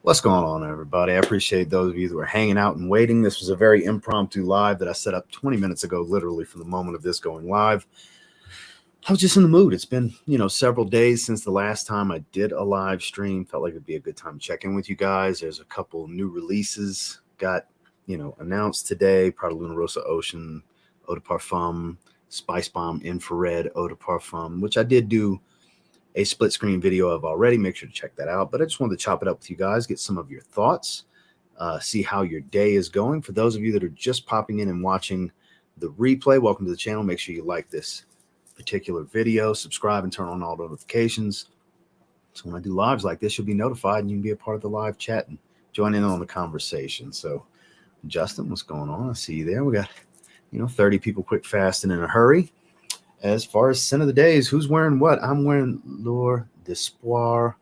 What's going on, everybody? I appreciate those of you that were hanging out and waiting. This was a very impromptu live that I set up 20 minutes ago, literally from the moment of this going live. I was just in the mood. It's been, several days since the last time I did a live stream. Felt like it'd be a good time to check in with you guys. There's a couple new releases got, announced today. Prada Luna Rosa Ocean, Eau de Parfum, Spice Bomb Infrared Eau de Parfum, which I did do a split screen video of already. Make sure to check that out. But I just wanted to chop it up with you guys, get some of your thoughts, see how your day is going. For those of you that are just popping in and watching the replay, welcome to the channel. Make sure you like this particular video, subscribe, and turn on all notifications. So when I do lives like this, you'll be notified and you can be a part of the live chat and join in on the conversation. So Justin, what's going on? I see you there. We got, 30 people quick, fast, and in a hurry. As far as scent of the days, who's wearing what? I'm wearing L'Or d'Espoir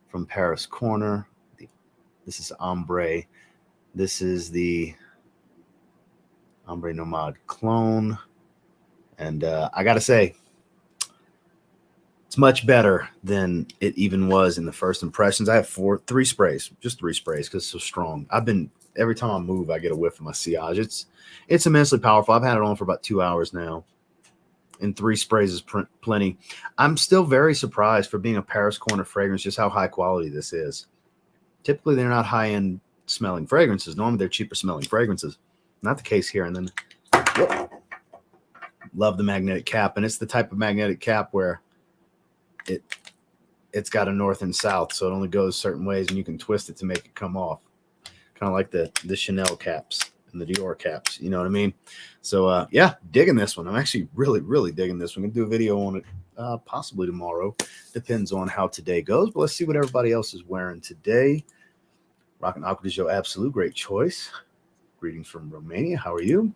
from Paris Corner. This is Ombre. This is the Ombre Nomade clone. And I got to say, it's much better than it even was in the first impressions. I have three sprays, just three sprays because it's so strong. Every time I move, I get a whiff of my sillage. It's immensely powerful. I've had it on for about 2 hours now. And 3 sprays is plenty. I'm still very surprised for being a Paris Corner fragrance, just how high quality this is. Typically, they're not high-end smelling fragrances. Normally, they're cheaper smelling fragrances. Not the case here. And then, love the magnetic cap. And it's the type of magnetic cap where it's got a north and south, so it only goes certain ways, and you can twist it to make it come off. Kind of like the Chanel caps and the Dior caps, you know what I mean? So, yeah, digging this one. I'm actually really, really digging this one. I'm going to do a video on it possibly tomorrow. Depends on how today goes, but let's see what everybody else is wearing today. Rocking Aqua di Gio Absolute, great choice. Greetings from Romania. How are you?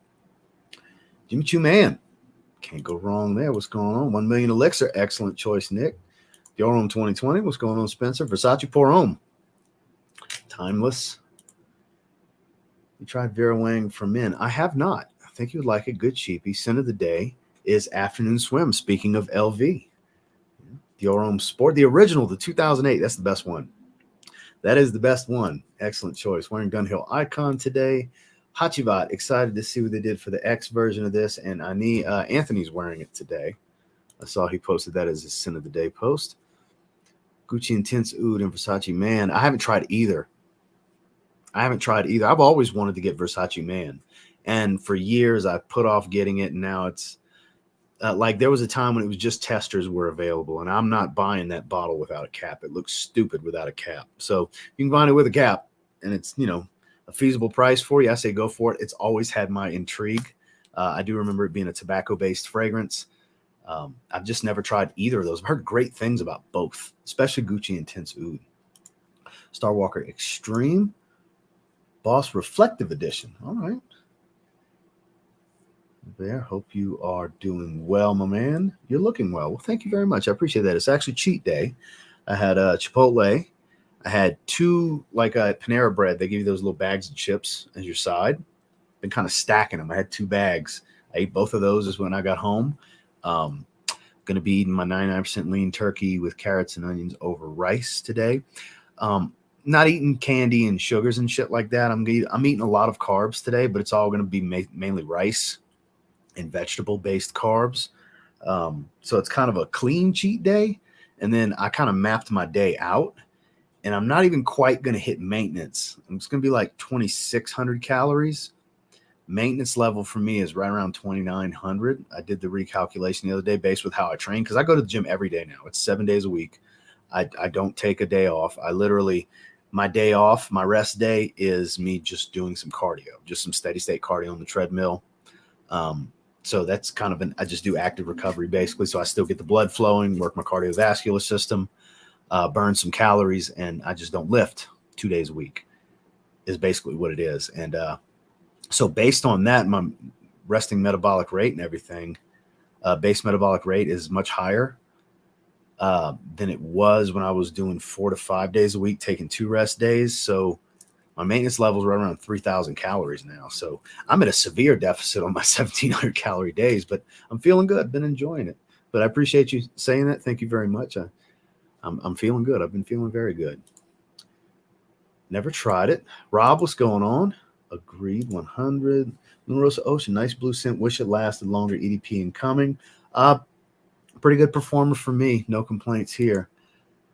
Jimmy Choo Man. Can't go wrong there. What's going on? 1 Million Elixir. Excellent choice, Nick. Dior Homme 2020. What's going on, Spencer? Versace Pour Homme. Timeless. You tried Vera Wang for men. I have not. I think you would like a good cheapie. Scent of the day is Afternoon Swim. Speaking of LV. Dior Homme Sport. The original, the 2008. That's the best one. That is the best one. Excellent choice. Wearing Dunhill Icon today. Hachivat. Excited to see what they did for the X version of this. And Anthony's wearing it today. I saw he posted that as his Scent of the Day post. Gucci Intense Oud and Versace Man. I haven't tried either. I've always wanted to get Versace Man. And for years, I put off getting it. And now it's like there was a time when it was just testers were available. And I'm not buying that bottle without a cap. It looks stupid without a cap. So you can find it with a cap. And it's, a feasible price for you. I say go for it. It's always had my intrigue. I do remember it being a tobacco-based fragrance. I've just never tried either of those. I've heard great things about both, especially Gucci Intense Oud. Star Walker Extreme. Boss Reflective Edition. All right. There. Hope you are doing well, my man. You're looking well. Well, thank you very much. I appreciate that. It's actually cheat day. I had Chipotle. I had 2, like Panera Bread. They give you those little bags of chips as your side. Been kind of stacking them. I had 2 bags. I ate both of those is when I got home. Going to be eating my 99% lean turkey with carrots and onions over rice today. Not eating candy and sugars and shit like that. I'm eating a lot of carbs today, but it's all going to be mainly rice and vegetable-based carbs. So it's kind of a clean cheat day. And then I kind of mapped my day out, and I'm not even quite going to hit maintenance. It's going to be like 2,600 calories. Maintenance level for me is right around 2,900. I did the recalculation the other day based with how I train, because I go to the gym every day now. It's 7 days a week. I don't take a day off. I literally... My day off, my rest day is me just doing some cardio, just some steady state cardio on the treadmill. So that's kind of I just do active recovery basically. So I still get the blood flowing, work my cardiovascular system, burn some calories, and I just don't lift 2 days a week is basically what it is. And so based on that, my resting metabolic rate and everything, base metabolic rate is much higher than it was when I was doing 4 to 5 days a week, taking 2 rest days. So my maintenance levels are around 3,000 calories now. So I'm at a severe deficit on my 1,700 calorie days, but I'm feeling good. Been enjoying it. But I appreciate you saying that. Thank you very much. I'm feeling good. I've been feeling very good. Never tried it. Rob, what's going on? Agreed, 100. Rosa Ocean, nice blue scent. Wish it lasted longer. EDP incoming. Pretty good performer for me. No complaints here.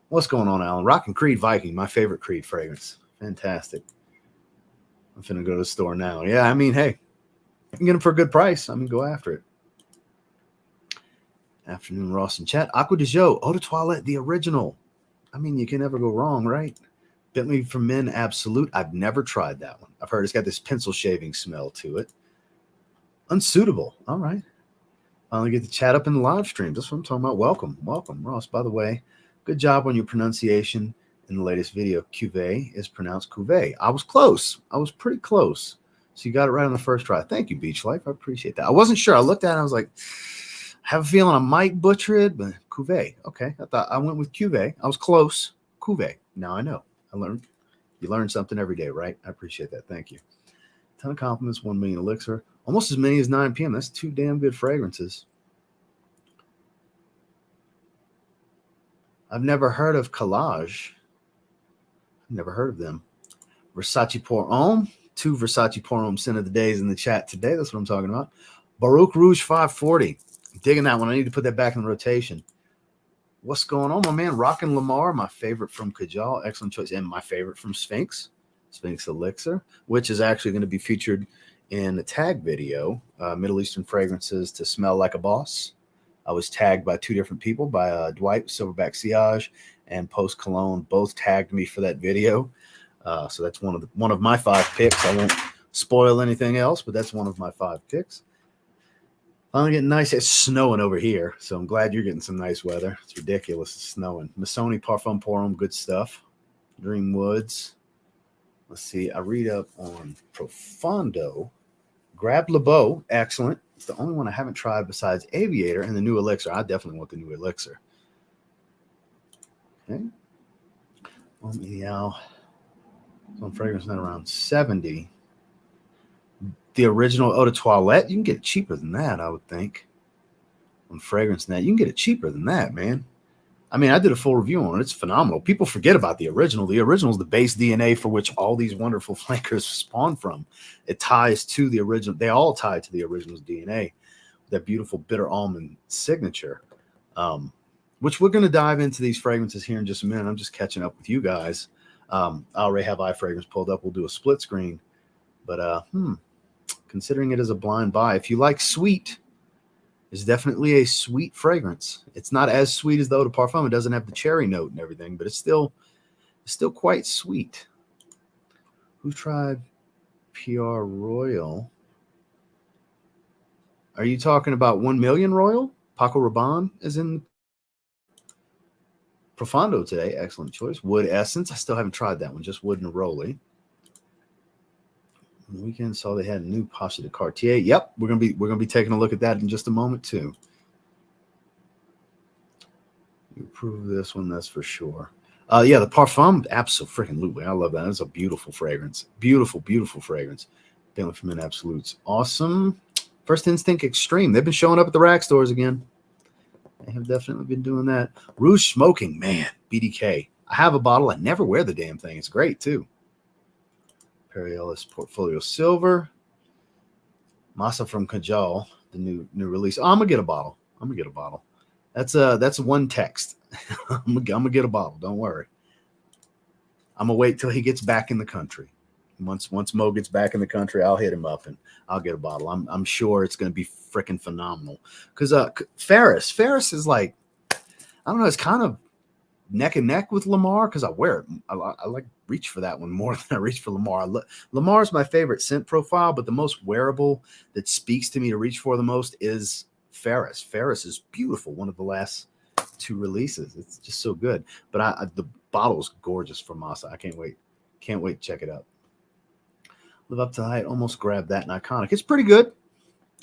What's going on, Alan? Rockin' Creed Viking, my favorite Creed fragrance. Fantastic. I'm finna go to the store now. Yeah, I mean, hey, you can get them for a good price. I mean, go after it. Afternoon, Ross in chat. Aqua de Joe, Eau de Toilette, the original. I mean, you can never go wrong, right? Bentley for Men Absolute. I've never tried that one. I've heard it's got this pencil shaving smell to it. Unsuitable. All right. Finally get to chat up in the live stream. That's what I'm talking about. Welcome. Welcome, Ross. By the way, good job on your pronunciation in the latest video. Cuvée is pronounced Cuvée. I was close. I was pretty close. So you got it right on the first try. Thank you, Beach Life. I appreciate that. I wasn't sure. I looked at it and I was like, I have a feeling I might butcher it, but Cuvée. Okay. I thought I went with Cuvée. I was close. Cuvée. Now I know. You learn something every day, right? I appreciate that. Thank you. Ton of compliments, 1 million elixir. Almost as many as 9 p.m. That's 2 damn good fragrances. I've never heard of Collage. I've never heard of them. Versace Pour Homme. 2 Versace Pour Homme scent of the days in the chat today. That's what I'm talking about. Baroque Rouge 540. I'm digging that one. I need to put that back in rotation. What's going on, my man? Rockin' Lamar, my favorite from Kajal. Excellent choice. And my favorite from Sphinx. Sphinx Elixir, which is actually going to be featured in the tag video, Middle Eastern Fragrances to Smell Like a Boss. I was tagged by 2 different people, by Dwight, Silverback Sillage, and Post Cologne. Both tagged me for that video. So that's one of my 5 picks. I won't spoil anything else, but that's one of my 5 picks. Finally getting nice. It's snowing over here, so I'm glad you're getting some nice weather. It's ridiculous. It's snowing. Missoni Parfum Pour Homme, good stuff. Dream Woods. Let's see. I read up on Profondo. Grab Le Beau. Excellent. It's the only one I haven't tried besides Aviator and the new Elixir. I definitely want the new Elixir. Okay. Ideal. Some fragrance net around 70. The original Eau de Toilette, you can get it cheaper than that, I would think. On Fragrance Net, you can get it cheaper than that, man. I mean, I did a full review on it. It's phenomenal. People forget about the original. The original is the base DNA for which all these wonderful flankers spawn from. It ties to the original. They all tie to the original's DNA. That beautiful bitter almond signature, which we're going to dive into these fragrances here in just a minute. I'm just catching up with you guys. I already have iFragrance pulled up. We'll do a split screen. But considering it as a blind buy, if you like sweet, it's definitely a sweet fragrance. It's not as sweet as the Eau de Parfum. It doesn't have the cherry note and everything, but it's still quite sweet. Who tried PR Royal? Are you talking about 1 Million Royal? Paco Rabanne is in Profondo today. Excellent choice. Wood Essence. I still haven't tried that one. Just Wood Neroli. On the weekend saw they had a new Pacha de Cartier. Yep, we're gonna be taking a look at that in just a moment too. You approve this one, that's for sure. Yeah, the Parfum, absolutely. I love that. It's a beautiful fragrance. Beautiful, beautiful fragrance. Bentley for Men Absolutes. Awesome. First Instinct Extreme. They've been showing up at the rack stores again. They have definitely been doing that. Rouge Smoking, man, BDK. I have a bottle. I never wear the damn thing. It's great too. Perry Ellis Portfolio Silver. Masa from Kajal, the new release. Oh, I'm gonna get a bottle. That's one text. I'm gonna get a bottle. Don't worry. I'm gonna wait till he gets back in the country. Once Mo gets back in the country, I'll hit him up and I'll get a bottle. I'm sure it's gonna be freaking phenomenal. Because Ferris is like, I don't know, it's kind of neck and neck with Lamar because I wear it. I like reach for that one more than I reach for Lamar. Lamar's my favorite scent profile, but the most wearable that speaks to me to reach for the most is Ferris. Ferris is beautiful. One of the last 2 releases. It's just so good. But the bottle is gorgeous from Masa. I can't wait. Can't wait to check it out. Live Up to the Hype. Almost grabbed that in Iconic. It's pretty good.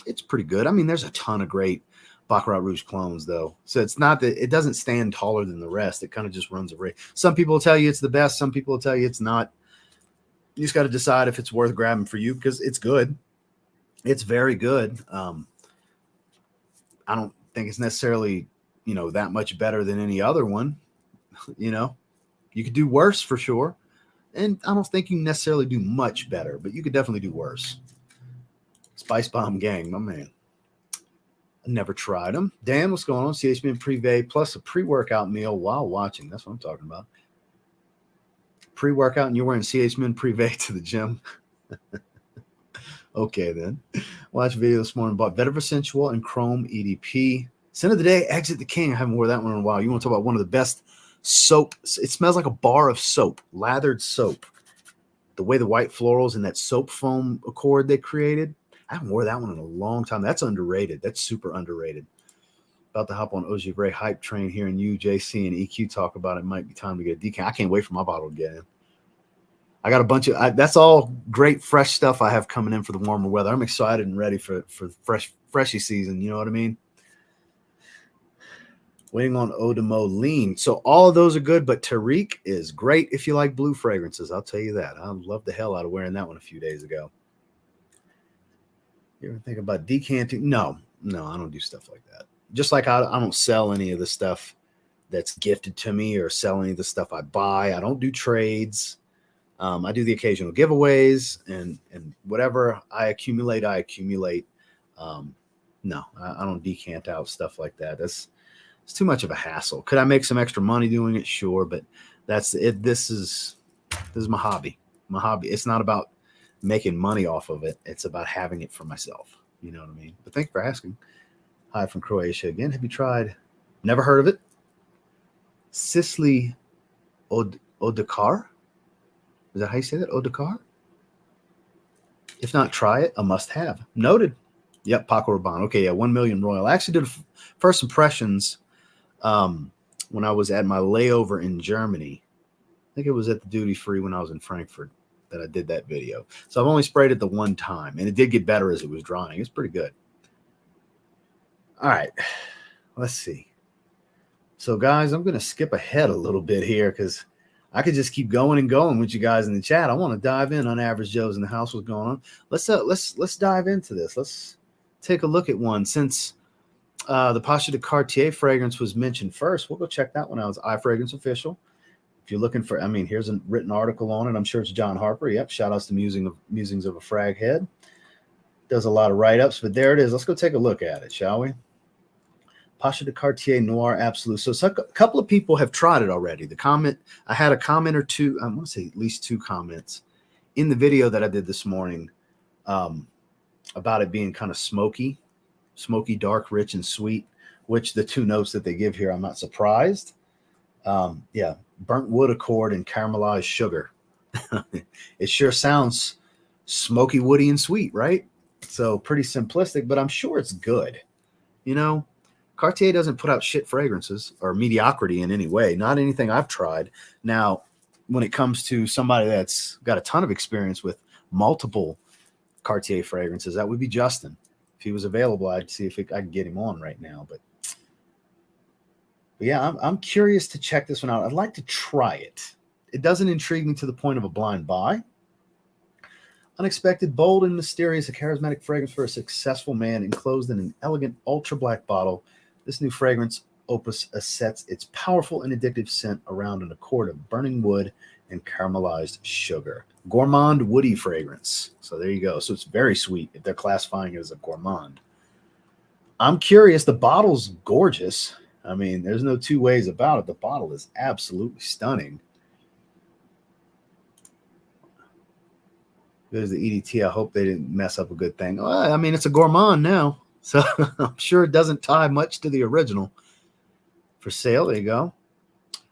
It's pretty good. I mean, there's a ton of great Baccarat Rouge clones, though. So it's not that it doesn't stand taller than the rest. It kind of just runs a race. Some people will tell you it's the best. Some people will tell you it's not. You just got to decide if it's worth grabbing for you because it's good. It's very good. I don't think it's necessarily, that much better than any other one. You could do worse for sure. And I don't think you necessarily do much better, but you could definitely do worse. Spice Bomb Gang, my man. I never tried them. Dan, what's going on? CHB Privé plus a pre-workout meal while watching. That's what I'm talking about. Pre-workout and you're wearing CHB Privé to the gym. Okay, then. Watch video this morning about Vetiver Sensual and Chrome EDP. Scent of the day, Exit the King. I haven't worn that one in a while. You want to talk about one of the best soap? It smells like a bar of soap, lathered soap. The way the white florals and that soap foam accord they created. I haven't worn that one in a long time. That's underrated. That's super underrated. About to hop on Ojibray hype train here in UJC and EQ talk about it. Might be time to get a decant. I can't wait for my bottle to get in. I got a bunch of that's all great fresh stuff I have coming in for the warmer weather. I'm excited and ready for freshy season. You know what I mean? Waiting on Odemo Lean. So all of those are good, but Tariq is great if you like blue fragrances. I'll tell you that. I love the hell out of wearing that one a few days ago. You ever think about decanting? No, I don't do stuff like that. Just like I don't sell any of the stuff that's gifted to me or sell any of the stuff I buy. I don't do trades. I do the occasional giveaways and whatever I accumulate. No, I don't decant out stuff like that. It's too much of a hassle. Could I make some extra money doing it? Sure, but that's it. This is my hobby. My hobby. It's not about making money off of it. It's about having it for myself. You know what I mean? But thank you for asking. Hi from Croatia again. Have you tried? Never heard of it. Sicily Odekar? Is that how you say that? Odekar? If not, try it. A must-have. Noted. Yep, Paco Rabanne. Okay, yeah, 1 Million Royal. I actually did first impressions when I was at my layover in Germany. I think it was at the duty free when I was in Frankfurt that I did that video. So I've only sprayed it the one time, and it did get better as it was drying. It's pretty good. All right, let's see. So, guys, I'm going to skip ahead a little bit here because I could just keep going and going with you guys in the chat. I want to dive in on Average Joe's in the house. What's going on? Let's dive into this. Let's take a look at one. Since the Pacha de Cartier fragrance was mentioned first, we'll go check that one out. It's iFragrance Official. If you're looking for, here's a written article on it. I'm sure it's John Harper. Yep. Shout outs to Musings of a Frag Head. Does a lot of write-ups, but there it is. Let's go take a look at it, shall we? Pacha de Cartier Noir Absolute. So a couple of people have tried it already. I had a comment or two, I want to say at least 2 comments in the video that I did this morning about it being kind of smoky, dark, rich, and sweet, which the 2 notes that they give here, I'm not surprised. Yeah, burnt wood accord and caramelized sugar. It sure sounds smoky, woody, and sweet, right? So pretty simplistic, but I'm sure it's good. You know, Cartier doesn't put out shit fragrances or mediocrity in any way, not anything I've tried. Now, when it comes to somebody that's got a ton of experience with multiple Cartier fragrances, that would be Justin. If he was available, I'd see if I could get him on right now. But yeah, I'm curious to check this one out. I'd like to try it. It doesn't intrigue me to the point of a blind buy. Unexpected, bold, and mysterious, a charismatic fragrance for a successful man enclosed in an elegant ultra-black bottle. This new fragrance opus sets its powerful and addictive scent around an accord of burning wood and caramelized sugar. Gourmand woody fragrance. So there you go. So it's very sweet if they're classifying it as a gourmand. I'm curious. The bottle's gorgeous. There's no 2 ways about it. The bottle is absolutely stunning. There's the EDT. I hope they didn't mess up a good thing. Well, it's a gourmand now, so I'm sure it doesn't tie much to the original. For sale, there you go.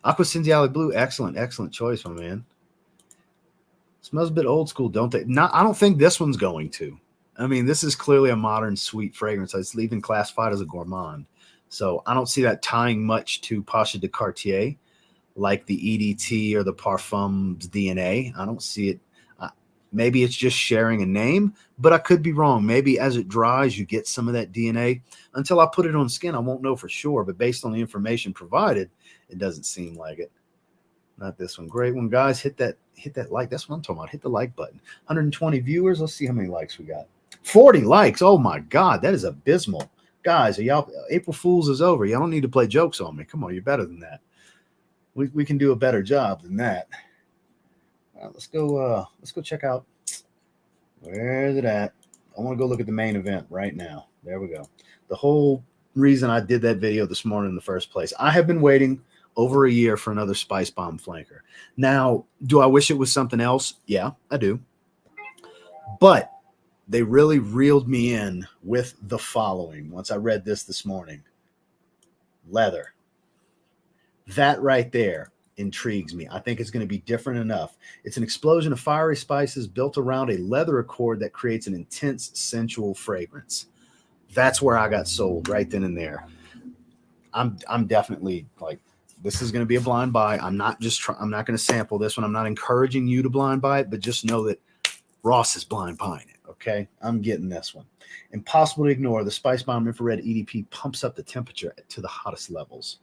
Aqua Cindiali Blue, excellent choice, my man. Smells a bit old school, don't they? I don't think this one's going to. This is clearly a modern sweet fragrance. It's even classified as a gourmand. So I don't see that tying much to Pacha de Cartier, like the EDT or the Parfum's DNA. I don't see it. Maybe it's just sharing a name, but I could be wrong. Maybe as it dries, you get some of that DNA. Until I put it on skin, I won't know for sure. But based on the information provided, it doesn't seem like it. Not this one. Great one, guys. Hit that like. That's what I'm talking about. Hit the like button. 120 viewers. Let's see how many likes we got. 40 likes. Oh my God, that is abysmal. Guys, April Fool's is over. Y'all don't need to play jokes on me. Come on, you're better than that. We can do a better job than that. right, let's go check out. Where is it at? I want to go look at the main event right now. There we go. The whole reason I did that video this morning in the first place. I have been waiting over a year for another Spice Bomb flanker. Now, do I wish it was something else? Yeah, I do. But they really reeled me in with the following once I read this morning. Leather. That right there intrigues me. I think it's going to be different enough. It's an explosion of fiery spices built around a leather accord that creates an intense, sensual fragrance. That's where I got sold right then and there. I'm definitely like, this is going to be a blind buy. I'm not going to sample this one. I'm not encouraging you to blind buy it, but just know that Ross is blind buying it. Okay, I'm getting this one. Impossible to ignore. The Spice Bomb infrared EDP pumps up the temperature to the hottest levels.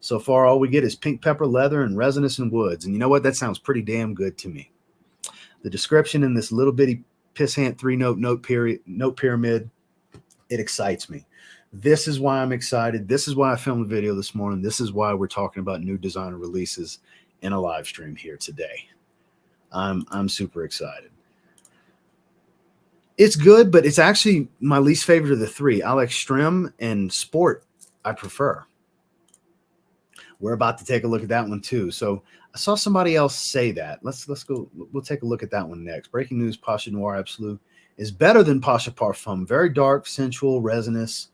So far, all we get is pink pepper, leather, and resinous and woods. And you know what? That sounds pretty damn good to me. The description in this little bitty pissant 3-note note pyramid, it excites me. This is why I'm excited. This is why I filmed the video this morning. This is why we're talking about new designer releases in a live stream here today. I'm super excited. It's good, but it's actually my least favorite of the three. I like Extreme and Sport. I prefer. We're about to take a look at that one too. So I saw somebody else say that. Let's go. We'll take a look at that one next. Breaking news: Pasha Noir Absolute is better than Pasha Parfum. Very dark, sensual, resinous,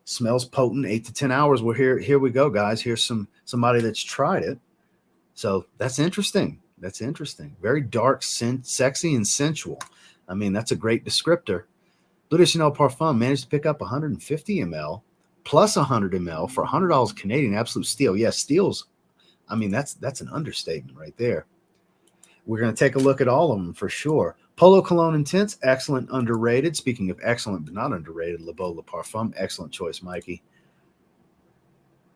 smells potent. 8 to 10 hours. Well, here we go, guys. Here's somebody that's tried it. So that's interesting. That's interesting. Very dark, sexy, and sensual. I mean, that's a great descriptor. Bleu de Chanel Parfum managed to pick up 150 ml plus 100 ml for $100 Canadian. Absolute steal. Yes, steals. I mean, that's an understatement right there. We're going to take a look at all of them for sure. Polo Cologne Intense, excellent, underrated. Speaking of excellent but not underrated, Le Beau Le Parfum, excellent choice, Mikey.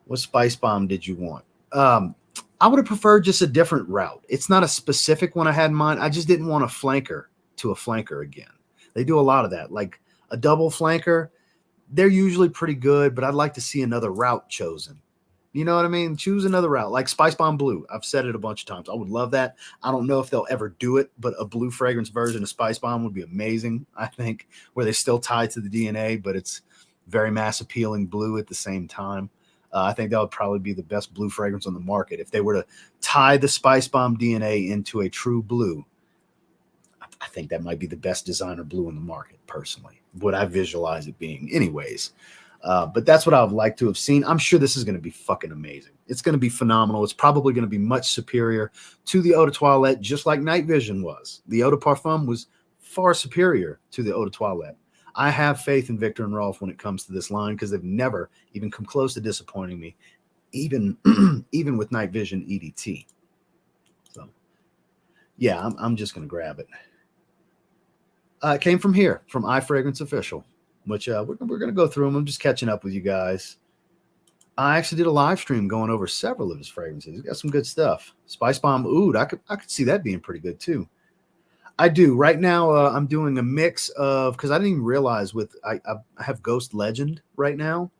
What Spice Bomb did you want? I would have preferred just a different route. It's not a specific one I had in mind. I just didn't want a flanker to a flanker again. They do a lot of that. Like a double flanker, they're usually pretty good, but I'd like to see another route chosen. You know what I mean? Choose another route, like Spice Bomb Blue. I've said it a bunch of times. I would love that. I don't know if they'll ever do it, but a blue fragrance version of Spice Bomb would be amazing, I think, where they still tie to the DNA, but it's very mass appealing blue at the same time. I think that would probably be the best blue fragrance on the market. If they were to tie the Spice Bomb DNA into a true blue, I think that might be the best designer blue in the market, personally. What I visualize it being anyways. But that's what I would like to have seen. I'm sure this is going to be fucking amazing. It's going to be phenomenal. It's probably going to be much superior to the Eau de Toilette, just like Night Vision was. The Eau de Parfum was far superior to the Eau de Toilette. I have faith in Victor and Rolf when it comes to this line because they've never even come close to disappointing me, even with Night Vision EDT. So, yeah, I'm just going to grab it. It came from here, from iFragrance Official, which we're going to go through them. I'm just catching up with you guys. I actually did a live stream going over several of his fragrances. He's got some good stuff. Spice Bomb Oud, I could see that being pretty good too. I do. Right now, I'm doing a mix of, because I didn't even realize I have Ghost Legend right now,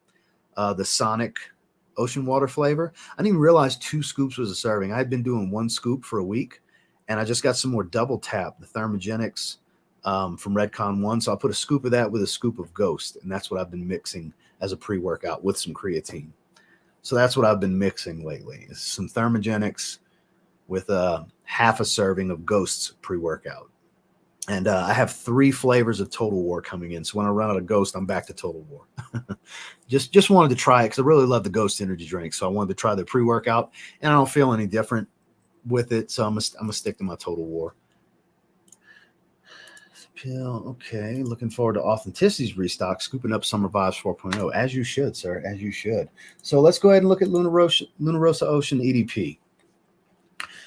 the Sonic Ocean Water flavor. I didn't even realize 2 scoops was a serving. I had been doing 1 scoop for a week, and I just got some more Double Tap, the Thermogenics from Redcon 1. So I put a scoop of that with a scoop of Ghost, and that's what I've been mixing as a pre-workout with some creatine. So that's what I've been mixing lately, is some Thermogenics with half a serving of Ghost's pre-workout. And I have 3 flavors of Total War coming in. So when I run out of Ghost, I'm back to Total War. just wanted to try it because I really love the Ghost energy drink. So I wanted to try the pre-workout, and I don't feel any different with it. So I'm gonna stick to my Total War. Okay, looking forward to Authenticity's restock, scooping up Summer Vibes 4.0, as you should, sir, as you should. So let's go ahead and look at Luna Rosa Ocean EDP.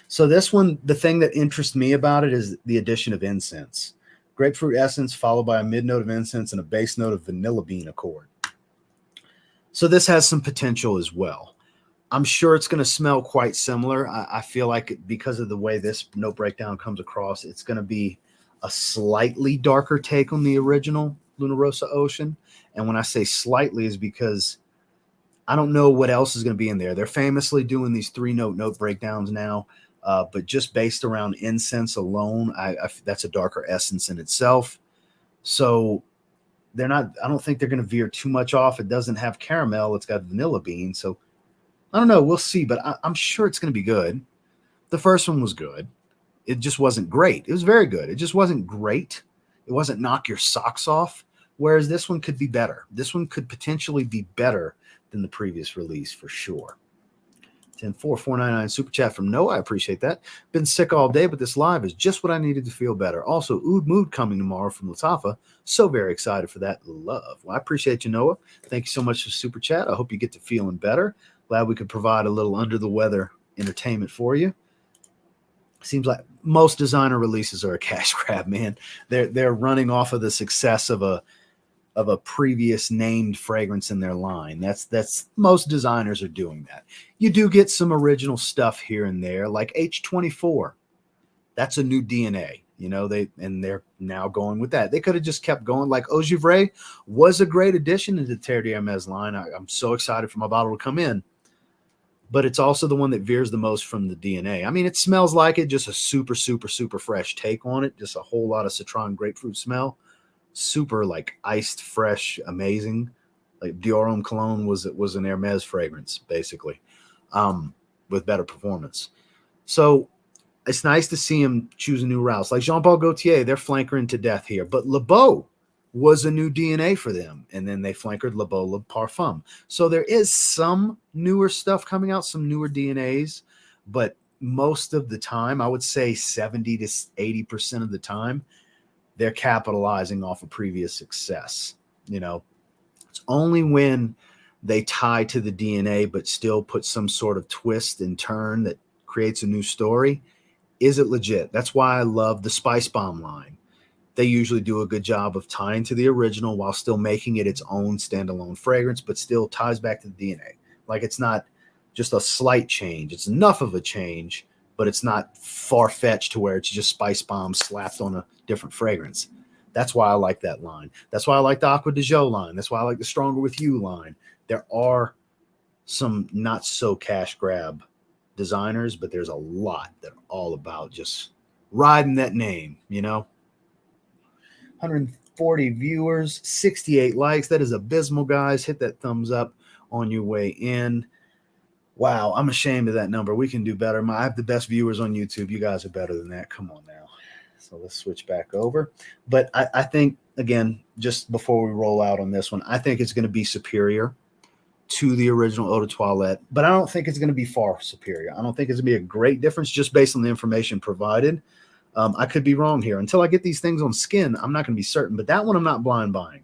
So this one, the thing that interests me about it is the addition of incense. Grapefruit essence followed by a mid-note of incense and a base note of vanilla bean accord. So this has some potential as well. I'm sure it's going to smell quite similar. I feel like because of the way this note breakdown comes across, it's going to be a slightly darker take on the original Luna Rosa Ocean. And when I say slightly is because I don't know what else is going to be in there. They're famously doing these 3-note note breakdowns now. But just based around incense alone, that's a darker essence in itself. So they're not, I don't think they're going to veer too much off. It doesn't have caramel. It's got vanilla bean. So I don't know. We'll see, but I'm sure it's going to be good. The first one was good. It just wasn't great. It was very good. It just wasn't great. It wasn't knock your socks off. Whereas this one could be better. This one could potentially be better than the previous release for sure. 104499 super chat from Noah. I appreciate that. Been sick all day, but this live is just what I needed to feel better. Also, Oud Mood coming tomorrow from Latafa. So very excited for that. Love. Well, I appreciate you, Noah. Thank you so much for super chat. I hope you get to feeling better. Glad we could provide a little under the weather entertainment for you. Seems like most designer releases are a cash grab, man. They're running off of the success of a previous named fragrance in their line. That's most designers are doing that. You do get some original stuff here and there, like H24. That's a new DNA, you know. They're now going with that. They could have just kept going. Like Eau Givre was a great addition to the Terre d'Hermès line. I'm so excited for my bottle to come in. But it's also the one that veers the most from the DNA. I mean, it smells like it, just a super, super, super fresh take on it. Just a whole lot of citron grapefruit smell. Super like iced, fresh, amazing. Like Dior Homme Cologne was an Hermès fragrance, basically, with better performance. So it's nice to see him choose a new route. Like Jean-Paul Gaultier, they're flankering to death here. But Le Beau was a new DNA for them. And then they flankered Le Beau Le Parfum. So there is some newer stuff coming out, some newer DNAs. But most of the time, I would say 70 to 80% of the time, they're capitalizing off of previous success. You know, it's only when they tie to the DNA, but still put some sort of twist and turn that creates a new story. Is it legit? That's why I love the Spice Bomb line. They usually do a good job of tying to the original while still making it its own standalone fragrance, but still ties back to the DNA. Like it's not just a slight change. It's enough of a change, but it's not far-fetched to where it's just Spice Bomb slapped on a different fragrance. That's why I like that line. That's why I like the Aqua de Jo line. That's why I like the Stronger With You line. There are some not so cash grab designers, but there's a lot that are all about just riding that name, you know? 140 viewers, 68 likes. That is abysmal, guys. Hit that thumbs up on your way in. Wow, I'm ashamed of that number. We can do better. I have the best viewers on YouTube. You guys are better than that. Come on now. So let's switch back over. But I think, again, just before we roll out on this one, I think it's going to be superior to the original Eau de Toilette, but I don't think it's going to be far superior. I don't think it's going to be a great difference just based on the information provided. I could be wrong here. Until I get these things on skin, I'm not going to be certain. But that one, I'm not blind buying.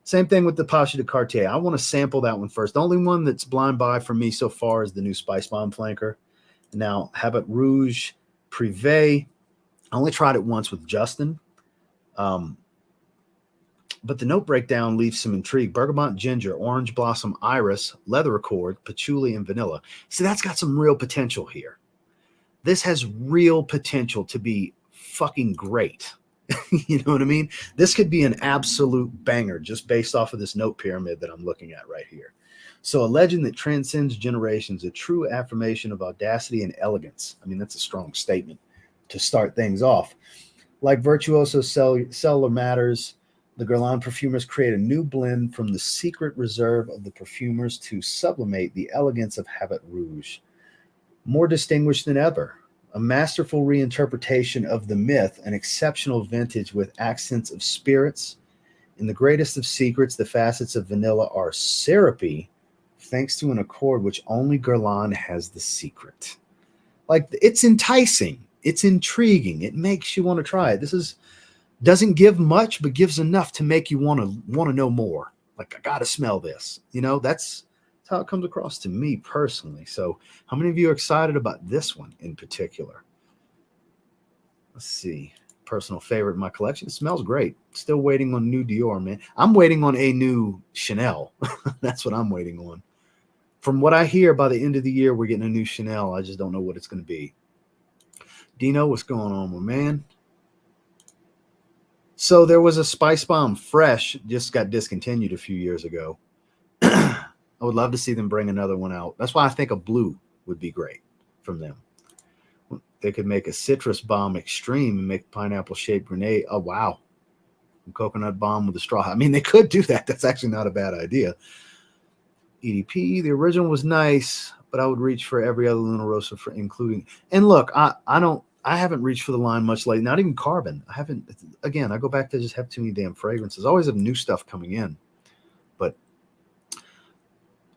Same thing with the Pacha de Cartier. I want to sample that one first. The only one that's blind buy for me so far is the new Spice Bomb flanker. Now, Habit Rouge Privé. I only tried it once with Justin. But the note breakdown leaves some intrigue. Bergamot ginger, orange blossom iris, leather accord, patchouli, and vanilla. See, that's got some real potential here. This has real potential to be fucking great. You know what I mean? This could be an absolute banger just based off of this note pyramid that I'm looking at right here. So a legend that transcends generations, a true affirmation of audacity and elegance. I mean, that's a strong statement to start things off. Like Virtuoso Cellular Matters, the Guerlain perfumers create a new blend from the secret reserve of the perfumers to sublimate the elegance of Habit Rouge. More distinguished than ever, a masterful reinterpretation of the myth, an exceptional vintage with accents of spirits. In the greatest of secrets, the facets of vanilla are syrupy, thanks to an accord which only Guerlain has the secret. Like, it's enticing. It's intriguing. It makes you want to try it. This doesn't give much, but gives enough to make you want to know more. Like, I got to smell this. You know, that's how it comes across to me personally. So how many of you are excited about this one in particular? Let's see. Personal favorite in my collection. It smells great. Still waiting on new Dior, man. I'm waiting on a new Chanel. That's what I'm waiting on. From what I hear, by the end of the year, we're getting a new Chanel. I just don't know what it's going to be. Dino, what's going on, my man? So there was a Spice Bomb Fresh, just got discontinued a few years ago. I would love to see them bring another one out. That's why I think a blue would be great from them. they could make a citrus bomb extreme and make a pineapple shaped grenade. Oh, wow. A coconut bomb with a straw. I mean, they could do that. That's actually not a bad idea. EDP, the original was nice, but I would reach for every other Luna Rossa for including. And look, I haven't reached for the line much lately. Not even carbon. I haven't. Again, I go back to just have too many damn fragrances. I always have new stuff coming in. But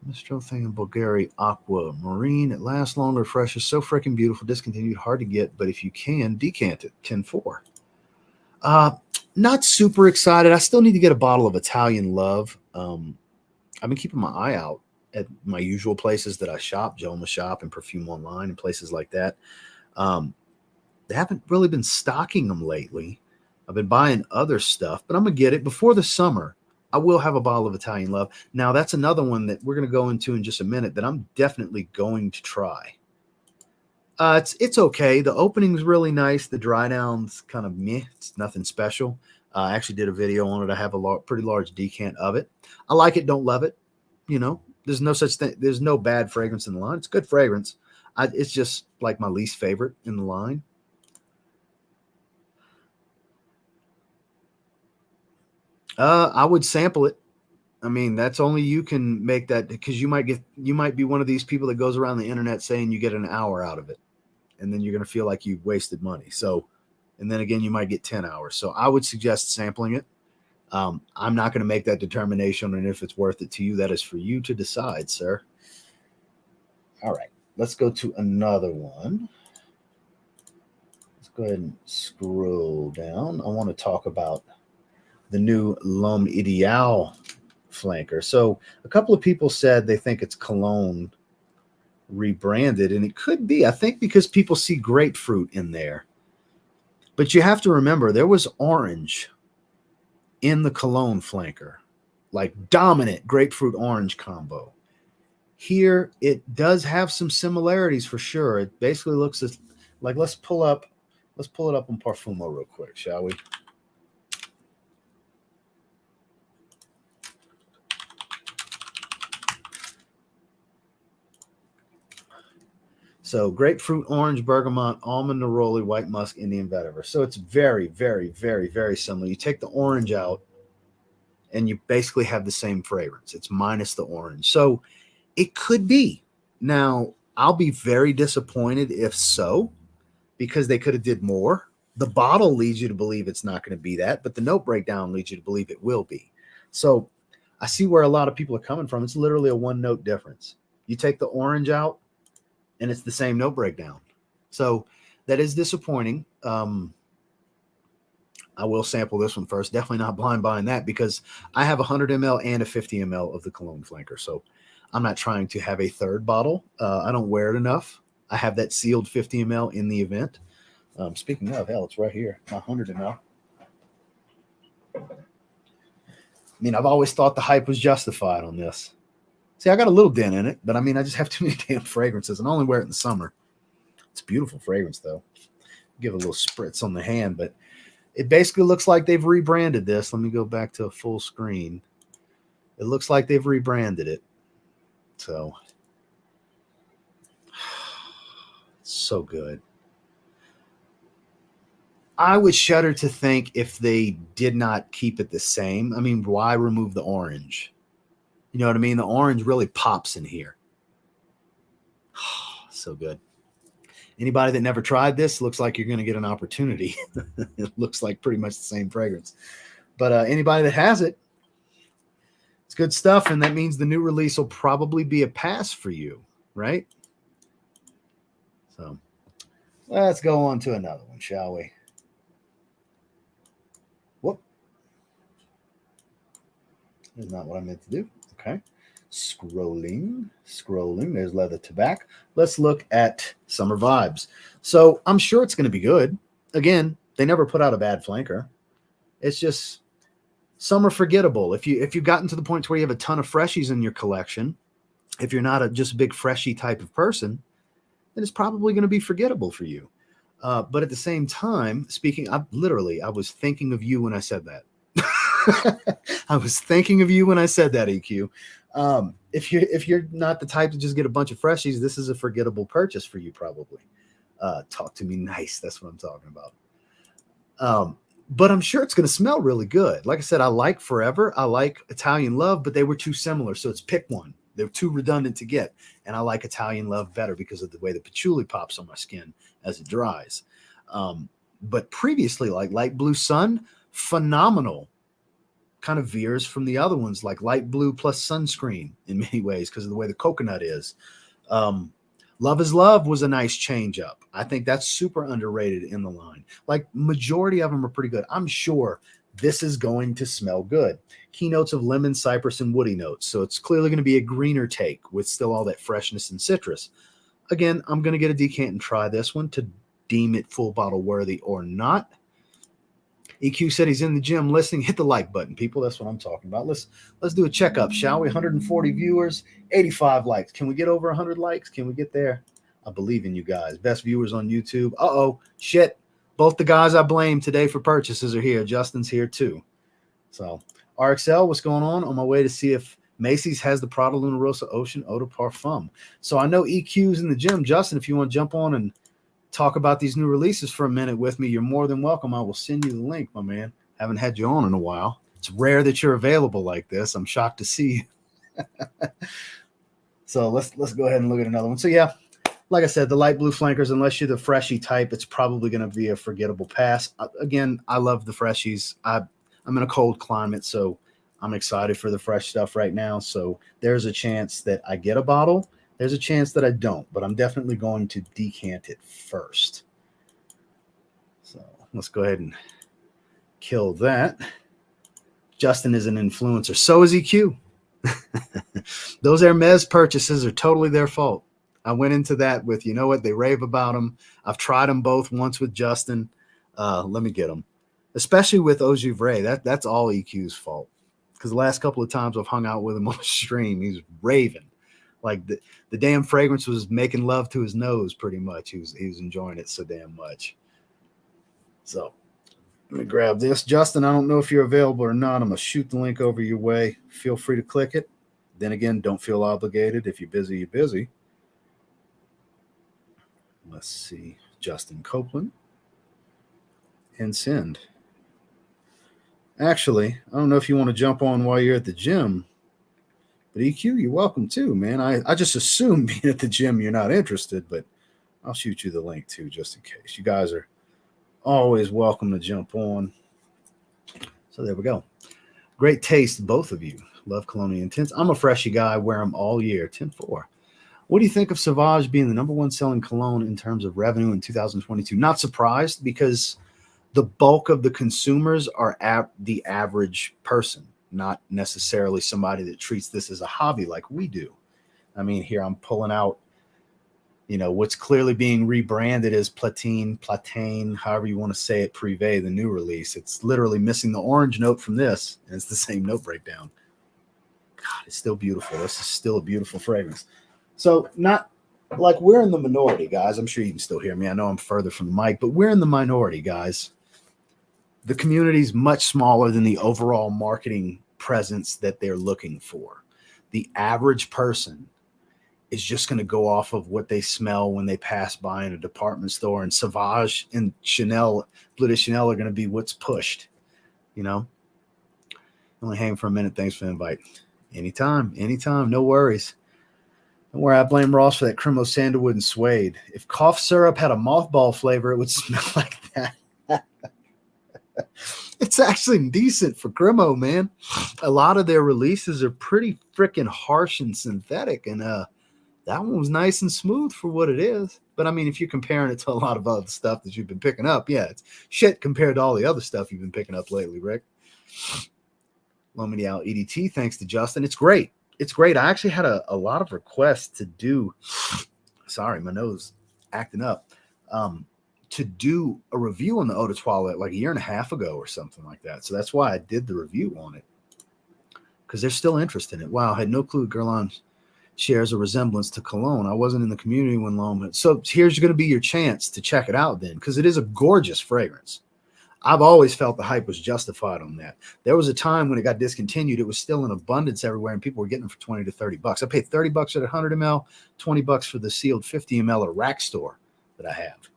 Mistral thing in Bulgaria, Aqua Marine. It lasts longer, fresh, is so freaking beautiful. Discontinued, hard to get, but if you can, decant it. 10-4. Not super excited. I still need to get a bottle of Italian Love. I've been keeping my eye out at my usual places that I shop, Joma Shop and Perfume Online and places like that. They haven't really been stocking them lately. I've been buying other stuff, but I'm going to get it before the summer. I will have a bottle of Italian Love. Now, that's another one that we're going to go into in just a minute that I'm definitely going to try. It's okay. The opening's really nice. The dry down's kind of meh. It's nothing special. I actually did a video on it. I have a pretty large decant of it. I like it, don't love it. You know, there's no such thing. There's no bad fragrance in the line. It's good fragrance. It's just like my least favorite in the line. I would sample it. I mean, that's only you can make that, because you might be one of these people that goes around the internet saying you get an hour out of it, and then you're going to feel like you've wasted money. So, and then again, you might get 10 hours. So I would suggest sampling it. I'm not going to make that determination, and if it's worth it to you, that is for you to decide, sir. All right, let's go to another one. Let's go ahead and scroll down. I want to talk about the new L'Homme Ideal flanker. So a couple of people said they think it's cologne rebranded, and it could be, I think, because people see grapefruit in there. But you have to remember, there was orange in the cologne flanker, like dominant grapefruit orange combo. Here, it does have some similarities for sure. It basically looks like, let's pull it up on Parfumo real quick, shall we? So grapefruit, orange, bergamot, almond, neroli, white musk, Indian vetiver. So it's very, very, very, very similar. You take the orange out and you basically have the same fragrance. It's minus the orange. So it could be. Now, I'll be very disappointed if so, because they could have did more. The bottle leads you to believe it's not going to be that, but the note breakdown leads you to believe it will be. So I see where a lot of people are coming from. It's literally a one note difference. You take the orange out, and it's the same note breakdown. So that is disappointing. I will sample this one first. Definitely not blind buying that, because I have 100 ml and a 50 ml of the cologne flanker. So I'm not trying to have a third bottle. I don't wear it enough. I have that sealed 50 ml in the event. Speaking of, hell, it's right here, my 100 ml. I mean, I've always thought the hype was justified on this. See, I got a little dent in it, but I mean, I just have too many damn fragrances, and I only wear it in the summer. It's a beautiful fragrance, though. Give it a little spritz on the hand, but it basically looks like they've rebranded this. Let me go back to a full screen. It looks like they've rebranded it. So, it's so good. I would shudder to think if they did not keep it the same. I mean, why remove the orange? You know what I mean? The orange really pops in here. So good. Anybody that never tried this, looks like you're going to get an opportunity. It looks like pretty much the same fragrance. But anybody that has it, it's good stuff, and that means the new release will probably be a pass for you, right? So let's go on to another one, shall we? Whoop. That's not what I meant to do. Okay. Scrolling. There's leather tobacco. Let's look at Summer Vibes. So I'm sure it's going to be good. Again, they never put out a bad flanker. It's just some are forgettable. If you've gotten to the point where you have a ton of freshies in your collection, if you're not just a big freshy type of person, then it's probably going to be forgettable for you. But at the same time, I was thinking of you when I said that. I was thinking of you when I said that, EQ. If you're not the type to just get a bunch of freshies, this is a forgettable purchase for you, probably. Talk to me nice. That's what I'm talking about. But I'm sure it's going to smell really good. Like I said, I like Forever. I like Italian Love, but they were too similar. So it's pick one. They're too redundant to get. And I like Italian Love better because of the way the patchouli pops on my skin as it dries. But previously, like Light Blue Sun, phenomenal. Kind of veers from the other ones, like Light Blue plus sunscreen in many ways because of the way the coconut is. Love is Love was a nice change up. I think that's super underrated in the line. Like majority of them are pretty good. I'm sure this is going to smell good. Keynotes of lemon, cypress, and woody notes. So it's clearly going to be a greener take with still all that freshness and citrus. Again, I'm going to get a decant and try this one to deem it full bottle worthy or not. EQ said he's in the gym listening. Hit the like button, people. That's what I'm talking about. Let's do a checkup, shall we? 140 viewers, 85 likes. Can we get over 100 likes? Can we get there? I believe in you guys. Best viewers on YouTube. Shit. Both the guys I blame today for purchases are here. Justin's here too. So RXL, what's going on? On my way to see if Macy's has the Prada Luna Rosa Ocean Eau de Parfum. So I know EQ's in the gym. Justin, if you want to jump on and talk about these new releases for a minute with me, you're more than welcome. I will send you the link, my man. Haven't had you on in a while. It's rare that you're available like this. I'm shocked to see you. So let's go ahead and look at another one. So yeah, like I said, the light blue flankers, unless you're the freshy type, it's probably going to be a forgettable pass. Again, I love the freshies. I'm in a cold climate, so I'm excited for the fresh stuff right now. So there's a chance that I get a bottle. There's a chance that I don't, but I'm definitely going to decant it first. So let's go ahead and kill that. Justin is an influencer. So is EQ. Those Hermes purchases are totally their fault. I went into that with, you know what, they rave about them. I've tried them both once with Justin. Let me get them. Especially with Eau Givray. That's all EQ's fault. Because the last couple of times I've hung out with him on the stream, he's raving. Like the damn fragrance was making love to his nose pretty much. He was enjoying it so damn much. So let me grab this. Justin, I don't know if you're available or not. I'm going to shoot the link over your way. Feel free to click it. Then again, don't feel obligated. If you're busy, you're busy. Let's see. Justin Copeland. And send. Actually, I don't know if you want to jump on while you're at the gym. But EQ, you're welcome too, man. I just assume being at the gym you're not interested, but I'll shoot you the link too, just in case. You guys are always welcome to jump on. So there we go. Great taste, both of you. Love Cologne Intense. I'm a freshy guy. I wear them all year. 10-4. What do you think of Sauvage being the #1 selling cologne in terms of revenue in 2022? Not surprised, because the bulk of the consumers are the average person, not necessarily somebody that treats this as a hobby like we do. I mean, here I'm pulling out, what's clearly being rebranded as Platane, however you want to say it, Privé, the new release. It's literally missing the orange note from this, and it's the same note breakdown. God, it's still beautiful. This is still a beautiful fragrance. So not like we're in the minority, guys. I'm sure you can still hear me. I know I'm further from the mic, but we're in the minority, guys. The community is much smaller than the overall marketing presence that they're looking for. The average person is just going to go off of what they smell when they pass by in a department store, and Sauvage and Chanel, Bleu de Chanel are going to be what's pushed, Only hang for a minute. Thanks for the invite. Anytime. No worries. Don't worry, I blame Ross for that Cremo Sandalwood and Suede. If cough syrup had a mothball flavor, it would smell like that. It's actually decent for Cremo, man. A lot of their releases are pretty freaking harsh and synthetic, and that one was nice and smooth for what it is. But I mean, if you're comparing it to a lot of other stuff that you've been picking up, yeah, it's shit compared to all the other stuff you've been picking up lately, Rick. Lominial EDT, thanks to Justin. It's great. I actually had a lot of requests to do. Sorry, my nose acting up. To do a review on the Eau de Toilette like a year and a half ago or something like that. So that's why I did the review on it, because there's still interest in it. Wow, I had no clue Guerlain shares a resemblance to cologne. I wasn't in the community when long. So here's going to be your chance to check it out then, because it is a gorgeous fragrance. I've always felt the hype was justified on that. There was a time when it got discontinued, it was still in abundance everywhere, and people were getting them for $20 to $30. I paid $30 at 100 ml, $20 for the sealed 50 ml at rack store. that I have.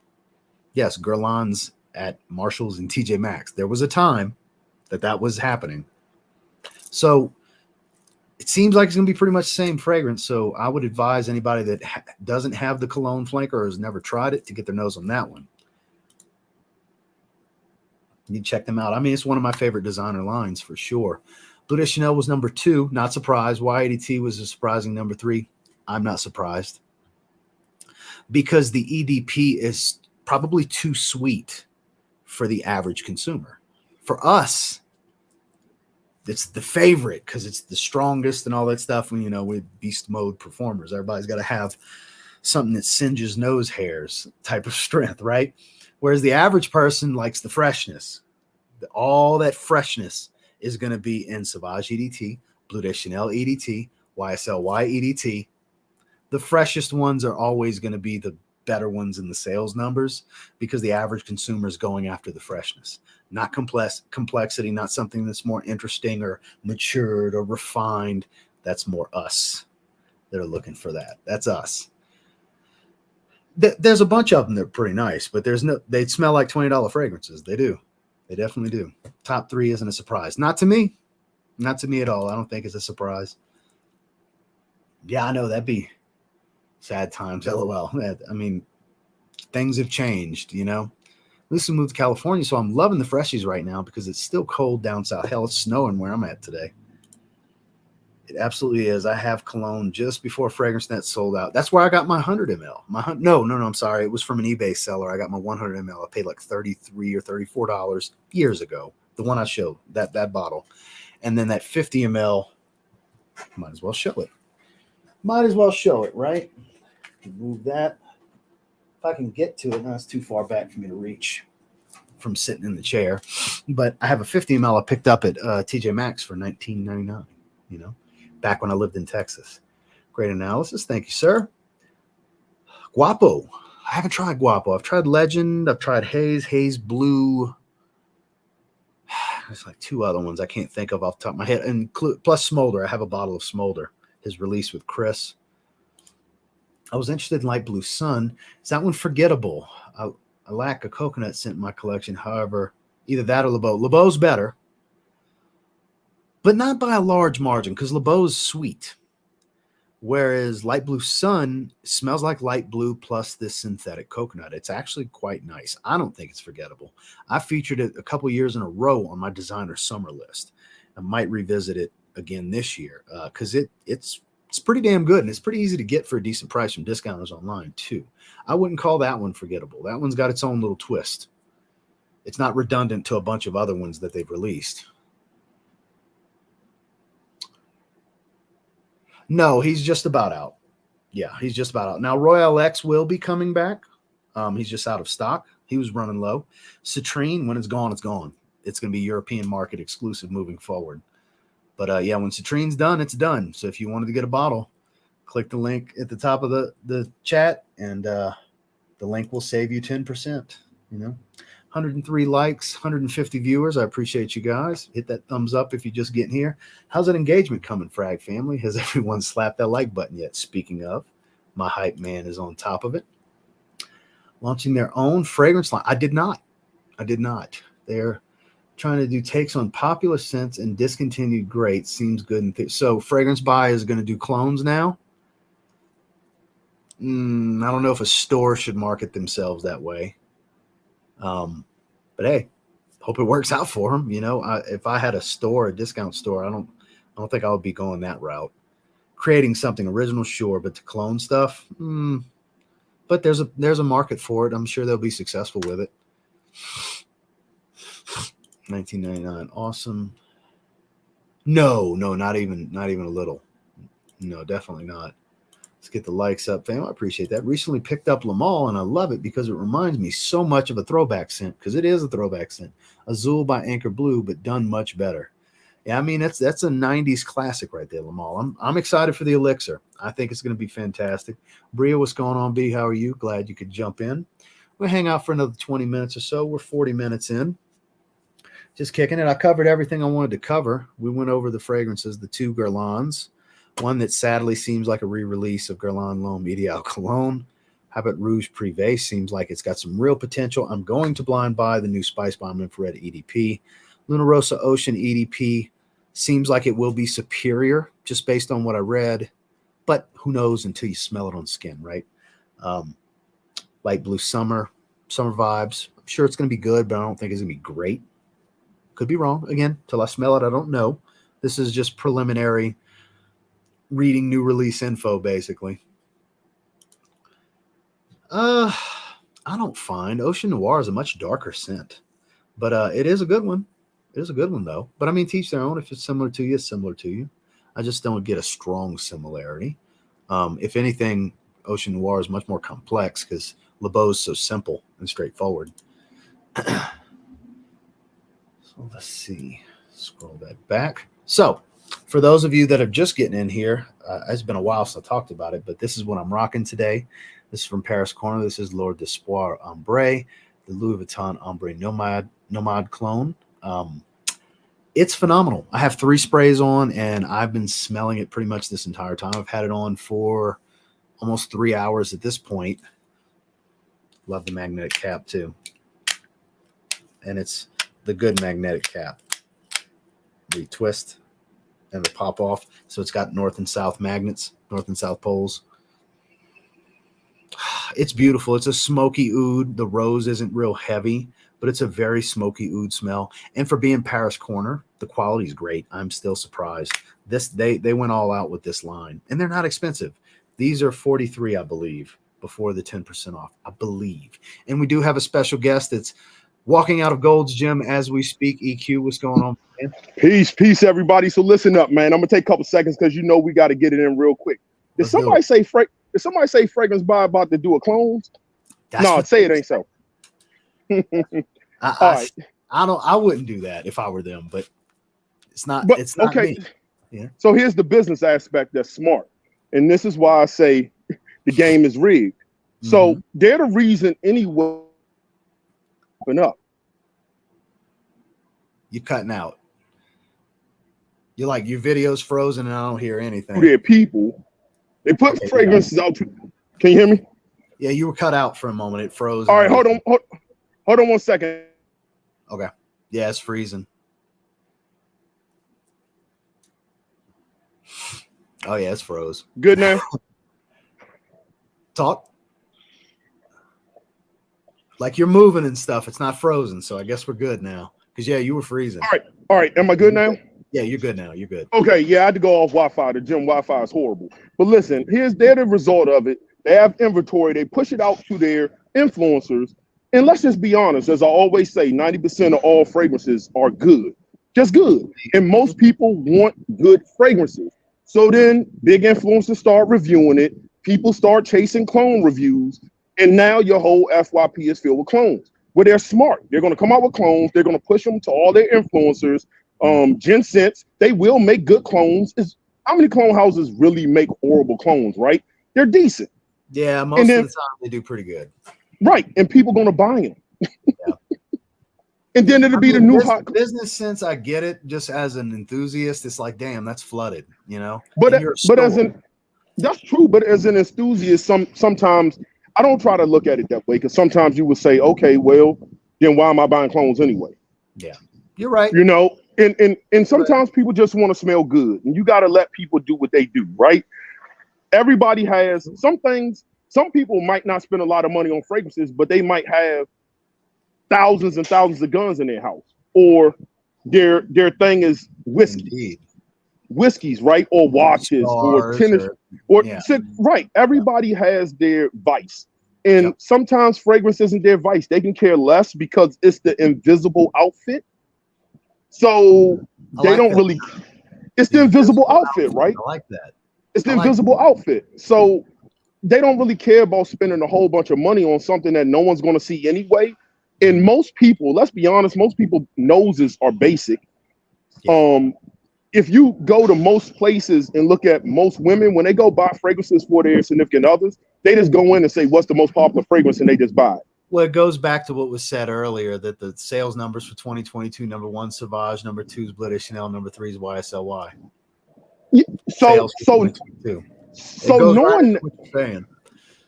Yes, Guerlain's at Marshalls and TJ Maxx. There was a time that was happening. So it seems like it's going to be pretty much the same fragrance. So I would advise anybody that doesn't have the cologne flanker or has never tried it to get their nose on that one. You check them out. I mean, it's one of my favorite designer lines for sure. Bleu de Chanel was number 2. Not surprised. Y80T was a surprising number 3. I'm not surprised. Because the EDP is probably too sweet for the average consumer. For us, it's the favorite because it's the strongest and all that stuff. When, you know, with beast mode performers, everybody's got to have something that singes nose hairs type of strength, right? Whereas the average person likes the freshness. All that freshness is going to be in Sauvage EDT, Bleu de Chanel EDT, YSL-Y EDT. The freshest ones are always going to be the better ones in the sales numbers because the average consumer is going after the freshness, not complexity, not something that's more interesting or matured or refined. That's more us that are looking for that. That's us. There's a bunch of them that are pretty nice, but they smell like $20 fragrances. They do. They definitely do. Top 3 isn't a surprise. Not to me. Not to me at all. I don't think it's a surprise. Yeah, I know that'd be sad times. LOL. I mean, things have changed, you know. Lisa moved to California, so I'm loving the freshies right now because it's still cold down south. Hell, it's snowing where I'm at today. It absolutely is. I have cologne just before Fragrance Net sold out. That's where I got my 100 ml. No, I'm sorry. It was from an eBay seller. I got my 100 ml. I paid like $33 or $34 years ago. The one I showed, that bottle. And then that 50 ml, might as well show it. Might as well show it, right? Move that. If I can get to it, no, it's too far back for me to reach from sitting in the chair. But I have a 50 ml I picked up at TJ Maxx for $19.99, you know, back when I lived in Texas. Great analysis. Thank you, sir. Guapo. I haven't tried Guapo. I've tried Legend. I've tried Haze Blue. There's like 2 other ones I can't think of off the top of my head. And plus Smolder. I have a bottle of Smolder. His release with Chris. I was interested in Light Blue Sun. Is that one forgettable? I lack a coconut scent in my collection. However, either that or LeBeau. LeBeau's better, but not by a large margin because LeBeau's sweet. Whereas Light Blue Sun smells like light blue plus this synthetic coconut. It's actually quite nice. I don't think it's forgettable. I featured it a couple years in a row on my designer summer list. I might revisit it again this year because it's pretty damn good, and it's pretty easy to get for a decent price from discounters online too. I wouldn't call that one forgettable. That one's got its own little twist. It's not redundant to a bunch of other ones that they've released. No, he's just about out. Yeah, he's just about out. Now, Royale X will be coming back. He's just out of stock. He was running low. Citrine, when it's gone, it's gone. It's going to be European market exclusive moving forward. But yeah, when Citrine's done, it's done. So if you wanted to get a bottle, click the link at the top of the chat, and the link will save you 10%. You know, 103 likes, 150 viewers. I appreciate you guys. Hit that thumbs up if you're just getting here. How's that engagement coming, Frag family? Has everyone slapped that like button yet? Speaking of, my hype man is on top of it. Launching their own fragrance line. I did not. They're trying to do takes on popular scents and discontinued greats. Seems good. And so Fragrance Buy is going to do clones now. I don't know if a store should market themselves that way. But hey, hope it works out for them. You know, if I had a store, a discount store, I don't think I would be going that route. Creating something original, sure, but to clone stuff, but there's a market for it. I'm sure they'll be successful with it. $19.99, awesome. No, not even a little. No, definitely not. Let's get the likes up, fam. I appreciate that. Recently picked up Le Male, and I love it because it reminds me so much of a throwback scent, because it is a throwback scent. Azul by Anchor Blue, but done much better. Yeah, I mean, that's a 90s classic right there, Le Male. I'm excited for the Elixir. I think it's going to be fantastic. Bria, what's going on, B? How are you? Glad you could jump in. We'll hang out for another 20 minutes or so. We're 40 minutes in. Just kicking it. I covered everything I wanted to cover. We went over the fragrances, the 2 Guerlains. One that sadly seems like a re-release of Guerlain L'Homme Ideal Cologne. Habit Rouge Privé seems like it's got some real potential. I'm going to blind buy the new Spice Bomb Infrared EDP. Luna Rosa Ocean EDP seems like it will be superior just based on what I read, but who knows until you smell it on skin, right? Light Blue Summer vibes. I'm sure it's going to be good, but I don't think it's going to be great. Could be wrong. Again, till I smell it, I don't know. This is just preliminary reading new release info, basically. I don't find Ocean Noir is a much darker scent, but it is a good one. It is a good one, though. But I mean, teach their own. If it's similar to you, it's similar to you. I just don't get a strong similarity. If anything, Ocean Noir is much more complex because Le Beau is so simple and straightforward. So let's see. Scroll that back. So for those of you that are just getting in here, it's been a while since I talked about it, but this is what I'm rocking today. This is from Paris Corner. This is Lord d'Espoir Ombre, the Louis Vuitton Ombre Nomad clone. It's phenomenal. I have 3 sprays on, and I've been smelling it pretty much this entire time. I've had it on for almost 3 hours at this point. Love the magnetic cap, too. And it's the good magnetic cap. The twist and the pop off. So it's got north and south magnets, north and south poles. It's beautiful. It's a smoky oud. The rose isn't real heavy, but it's a very smoky oud smell. And for being Paris Corner, the quality is great. I'm still surprised. They went all out with this line, and they're not expensive. These are $43, I believe, before the 10% off, I believe. And we do have a special guest that's walking out of Gold's Gym as we speak. EQ, what's going on, man? Peace, everybody. So listen up, man. I'm gonna take a couple seconds because you know we got to get it in real quick. Did somebody say Fragrance By about to do a clones? No, say it ain't so. I wouldn't do that if I were them, but it's not. But, it's not okay. Me. Yeah. So here's the business aspect that's smart, and this is why I say the game is rigged. So they're the reason anyone open up. You're cutting out. You're like, your video's frozen and I don't hear anything. They're people. They put fragrances out. Can you hear me? Yeah, you were cut out for a moment. It froze. All right, hold on 1 second. Okay. Yeah, it's freezing. Oh yeah, it's froze. Good now. Talk. Like you're moving and stuff. It's not frozen, so I guess we're good now. Because yeah, you were freezing. All right. Am I good now? Yeah, you're good now. You're good. Okay, yeah, I had to go off Wi-Fi. The gym Wi-Fi is horrible. But listen, they're the result of it. They have inventory. They push it out to their influencers. And let's just be honest, as I always say, 90% of all fragrances are good. Just good. And most people want good fragrances. So then big influencers start reviewing it. People start chasing clone reviews. And now your whole FYP is filled with clones. Well, they're smart. They're going to come out with clones. They're going to push them to all their influencers. Gen-Sense, they will make good clones. How many clone houses really make horrible clones, right? They're decent. Yeah, most of the time they do pretty good. Right, and people going to buy them. Yeah. And then it'll be the new hot business sense. I get it. Just as an enthusiast, it's like, damn, that's flooded, you know. But that's true. But as an enthusiast, sometimes I don't try to look at it that way because sometimes you would say, okay, well, then why am I buying clones anyway? Yeah, you're right. You know, and sometimes people just want to smell good, and you got to let people do what they do, right? Everybody has some things. Some people might not spend a lot of money on fragrances, but they might have thousands and thousands of guns in their house, or their thing is whiskey. Whiskeys, right? Or watches, or tennis, right. Everybody has their vice. And sometimes fragrance isn't their vice. They can care less because it's the invisible outfit. So they don't really, it's the invisible outfit, right? I like that. It's the invisible outfit. So they don't really care about spending a whole bunch of money on something that no one's going to see anyway. And most people, let's be honest, most people noses are basic. Yeah. If you go to most places and look at most women, when they go buy fragrances for their significant others, they just go in and say, what's the most popular fragrance? And they just buy it. Well, it goes back to what was said earlier, that the sales numbers for 2022, number 1, Sauvage, number 2 is Bleu Chanel, number 3 is YSLY. Yeah, so knowing what you're saying.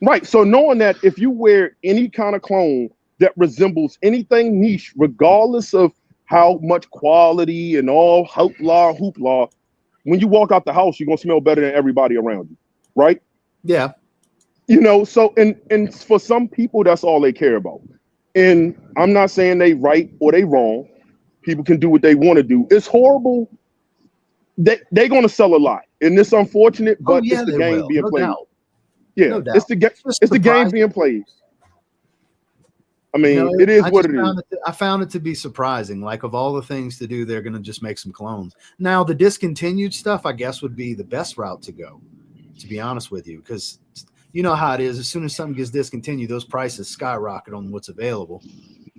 Right. So knowing that if you wear any kind of cologne that resembles anything niche, regardless of how much quality and all hoopla, when you walk out the house, you're gonna smell better than everybody around you. Right? Yeah. You know, so and for some people, that's all they care about. And I'm not saying they right or they wrong. People can do what they want to do. It's horrible. They're gonna sell a lot. And it's unfortunate, Oh, but it's yeah, the they game will. being No played. doubt. Yeah, No doubt. Just it's the game surprising. being played. I You know, mean, it is I what just it is. I found it to be surprising. Like, of all the things to do, they're going to just make some clones. Now, the discontinued stuff, I guess, would be the best route to go, to be honest with you, because you know how it is. As soon as something gets discontinued, those prices skyrocket on what's available.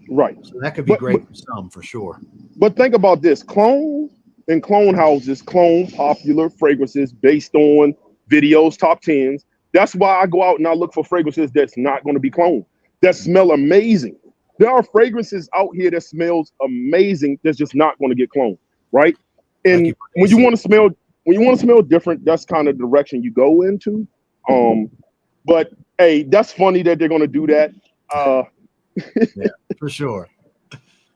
Right. So that could be But but, great for some, for sure. but think about this. Clone and clone houses clone popular fragrances based on videos, top tens. That's why I go out and I look for fragrances that's not going to be cloned, that smell amazing. There are fragrances out here that smells amazing that's just not going to get cloned, right? Like you And put when you want to smell different, that's kind of the direction you go into. But hey, that's funny that they're going to do that. Uh, Yeah, for sure.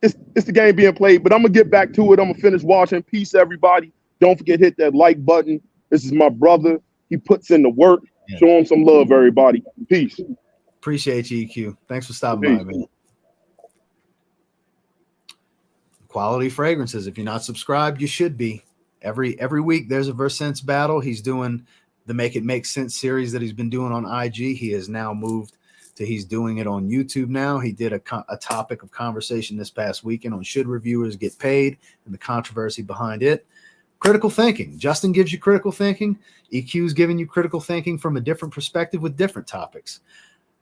it's the game being played. But I'm gonna get back to it. I'm gonna finish watching. Peace, everybody. Don't forget hit that like button. This is my brother. He puts in the work. Yeah. Show him some love, everybody. Peace. Appreciate you, EQ. Thanks for stopping Peace. by, man. Quality fragrances. If you're not subscribed, you should be. Every week there's a Versense battle. He's doing the Make It Make Sense series that he's been doing on IG. He has now moved to he's doing it on YouTube now. He did a topic of conversation this past weekend on should reviewers get paid and the controversy behind it. Critical thinking. Justin gives you critical thinking. EQ's giving you critical thinking from a different perspective with different topics.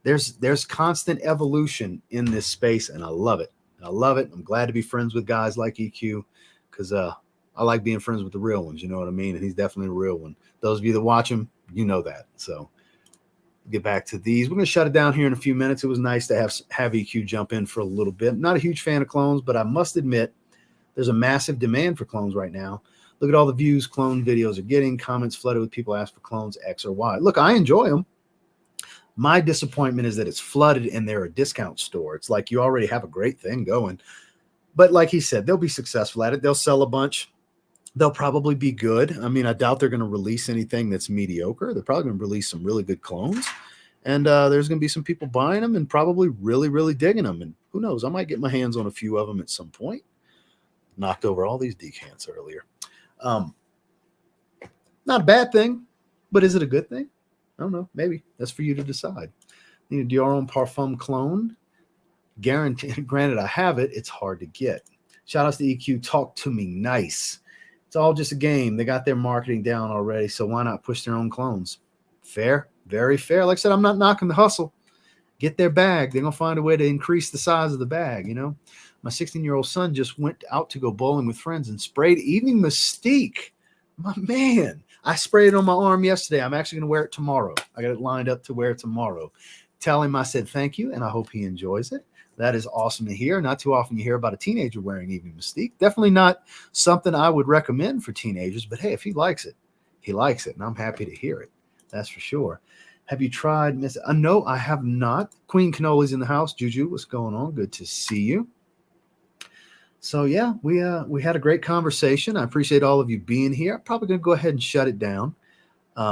There's constant evolution in this space, and I love it. I love it. I'm glad to be friends with guys like EQ because I like being friends with the real ones. You know what I mean? And he's definitely a real one. Those of you that watch him, you know that. So get back to these. We're going to shut it down here in a few minutes. It was nice to have EQ jump in for a little bit. I'm not a huge fan of clones, but I must admit there's a massive demand for clones right now. Look at all the views clone videos are getting, comments flooded with people ask for clones X or Y. Look, I enjoy them. My disappointment is that it's flooded and they're a discount store. It's like you already have a great thing going. But like he said, they'll be successful at it. They'll sell a bunch. They'll probably be good. I mean, I doubt they're going to release anything that's mediocre. They're probably going to release some really good clones. And there's going to be some people buying them and probably really, really digging them. And who knows, I might get my hands on a few of them at some point. Knocked over all these decants earlier. Not a bad thing, but is it a good thing? I don't know. Maybe that's for you to decide. You know, Dior Parfum clone. Granted, I have it. It's hard to get. Shout outs to EQ. Talk to me nice. It's all just a game. They got their marketing down already, so why not push their own clones? Fair, very fair. Like I said, I'm not knocking the hustle. Get their bag. They're going to find a way to increase the size of the bag, you know? My 16-year-old son just went out to go bowling with friends and sprayed Evening Mystique. My man. I sprayed it on my arm yesterday. I'm actually going to wear it tomorrow. I got it lined up to wear tomorrow. Tell him I said thank you, and I hope he enjoys it. That is awesome to hear. Not too often you hear about a teenager wearing Evening Mystique. Definitely not something I would recommend for teenagers, but hey, if he likes it, he likes it, and I'm happy to hear it. That's for sure. Have you tried Miss? No, I have not. Queen Cannoli's in the house. Juju, what's going on? Good to see you. So yeah, we had a great conversation. I appreciate all of you being here. I'm probably gonna go ahead and shut it down.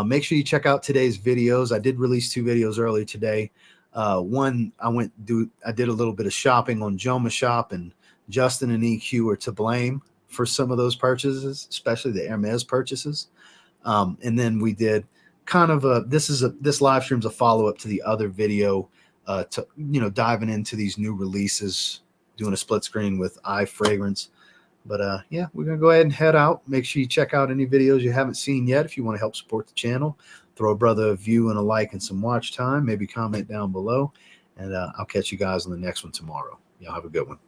Make sure you check out today's videos. I did release 2 videos earlier today. One I did a little bit of shopping on Joma Shop, and Justin and EQ are to blame for some of those purchases, especially the Hermes purchases. And then we did kind of this live stream's a follow-up to the other video, to diving into these new releases, doing a split screen with iFragrance. But yeah, we're going to go ahead and head out. Make sure you check out any videos you haven't seen yet. If you want to help support the channel, throw a brother a view and a like and some watch time. Maybe comment down below. And I'll catch you guys on the next one tomorrow. Y'all have a good one.